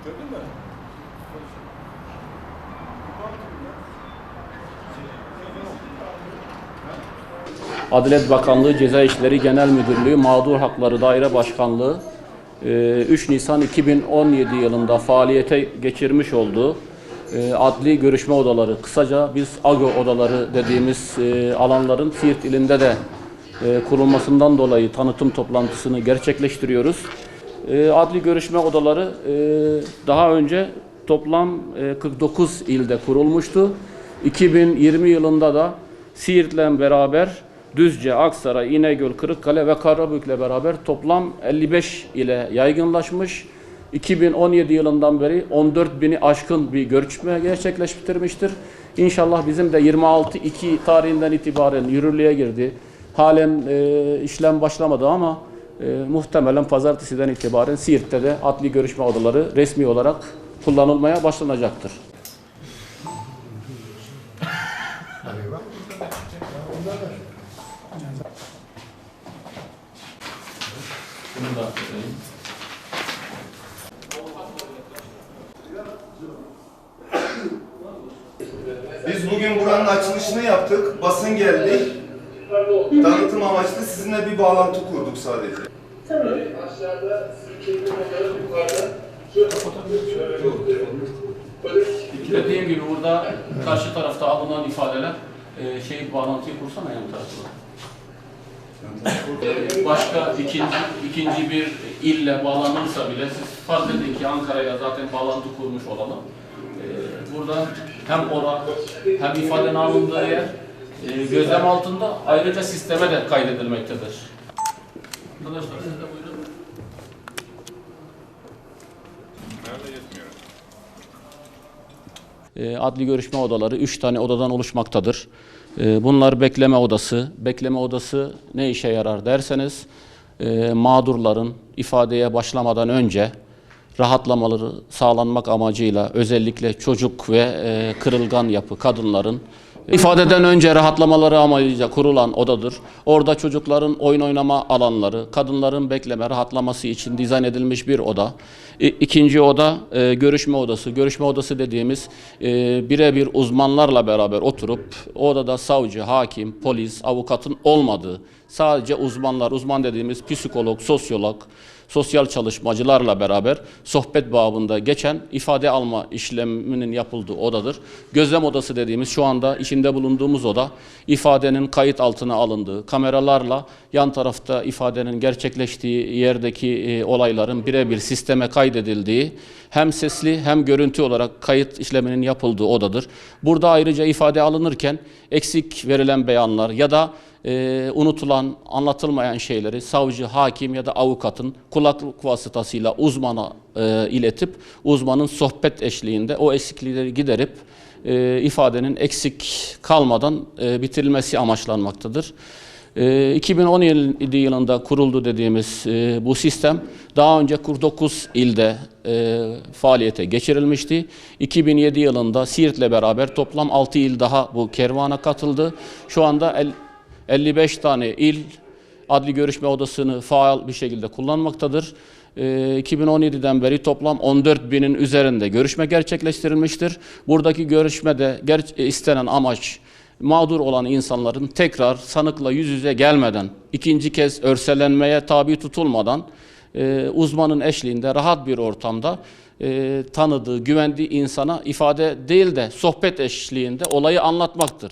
Gördün mü? Adalet Bakanlığı Ceza İşleri Genel Müdürlüğü Mağdur Hakları Daire Başkanlığı 3 Nisan 2017 yılında faaliyete geçirmiş olduğu adli görüşme odaları, kısaca biz AGO odaları dediğimiz alanların Siirt ilinde de kurulmasından dolayı tanıtım toplantısını gerçekleştiriyoruz. Adli görüşme odaları daha önce toplam 49 ilde kurulmuştu. 2020 yılında da Siirt'le beraber Düzce, Aksaray, İnegöl, Kırıkkale ve Karabük'le beraber toplam 55 ile yaygınlaşmış. 2017 yılından beri 14.000'i aşkın bir görüşme gerçekleştirmiştir. İnşallah bizim de 26.2 tarihinden itibaren yürürlüğe girdi. Halen işlem başlamadı ama muhtemelen pazartesiden itibaren Siirt'te de adli görüşme odaları resmi olarak kullanılmaya başlanacaktır. Bunu da söyleyeyim. Biz bugün buranın açılışını yaptık, basın geldi. Tanıtım amaçlı sizinle bir bağlantı kurduk sadece. Tamam. Aşağıda sizin fotoğrafı yukarıda. Dediğim gibi burada karşı tarafta alınan ifadeler bağlantıyı kursana yan tarafına. Başka ikinci bir ille bağlanırsa bile siz farz edin ki Ankara'yla zaten bağlantı kurmuş olalım. Burada hem hem ifadenin alındığı yer gözlem altında ayrıca sisteme de kaydedilmektedir. Arkadaşlar siz de buyurun. Adli görüşme odaları 3 tane odadan oluşmaktadır. Bunlar bekleme odası. Bekleme odası ne işe yarar derseniz mağdurların ifadeye başlamadan önce rahatlamaları sağlanmak amacıyla özellikle çocuk ve kırılgan yapı kadınların ifadeden önce rahatlamaları amacıyla kurulan odadır. Orada çocukların oyun oynama alanları, kadınların bekleme, rahatlaması için dizayn edilmiş bir oda. İkinci oda görüşme odası. Görüşme odası dediğimiz birebir uzmanlarla beraber oturup odada savcı, hakim, polis, avukatın olmadığı sadece uzmanlar, uzman dediğimiz psikolog, sosyolog, sosyal çalışmacılarla beraber sohbet babında geçen ifade alma işleminin yapıldığı odadır. Gözlem odası dediğimiz şu anda içinde bulunduğumuz oda ifadenin kayıt altına alındığı, kameralarla yan tarafta ifadenin gerçekleştiği yerdeki olayların birebir sisteme kaydedildiği hem sesli hem görüntü olarak kayıt işleminin yapıldığı odadır. Burada ayrıca ifade alınırken eksik verilen beyanlar ya da unutulan, anlatılmayan şeyleri savcı, hakim ya da avukatın kulaklık vasıtasıyla uzmana iletip uzmanın sohbet eşliğinde o eksiklikleri giderip ifadenin eksik kalmadan bitirilmesi amaçlanmaktadır. 2017 yılında kuruldu dediğimiz bu sistem daha önce 49 ilde faaliyete geçirilmişti. 2007 yılında Siirt'le beraber toplam 6 il daha bu kervana katıldı. Şu anda 55 tane il adli görüşme odasını faal bir şekilde kullanmaktadır. 2017'den beri toplam 14.000'in üzerinde görüşme gerçekleştirilmiştir. Buradaki görüşmede istenen amaç mağdur olan insanların tekrar sanıkla yüz yüze gelmeden, ikinci kez örselenmeye tabi tutulmadan uzmanın eşliğinde rahat bir ortamda tanıdığı, güvendiği insana ifade değil de sohbet eşliğinde olayı anlatmaktır.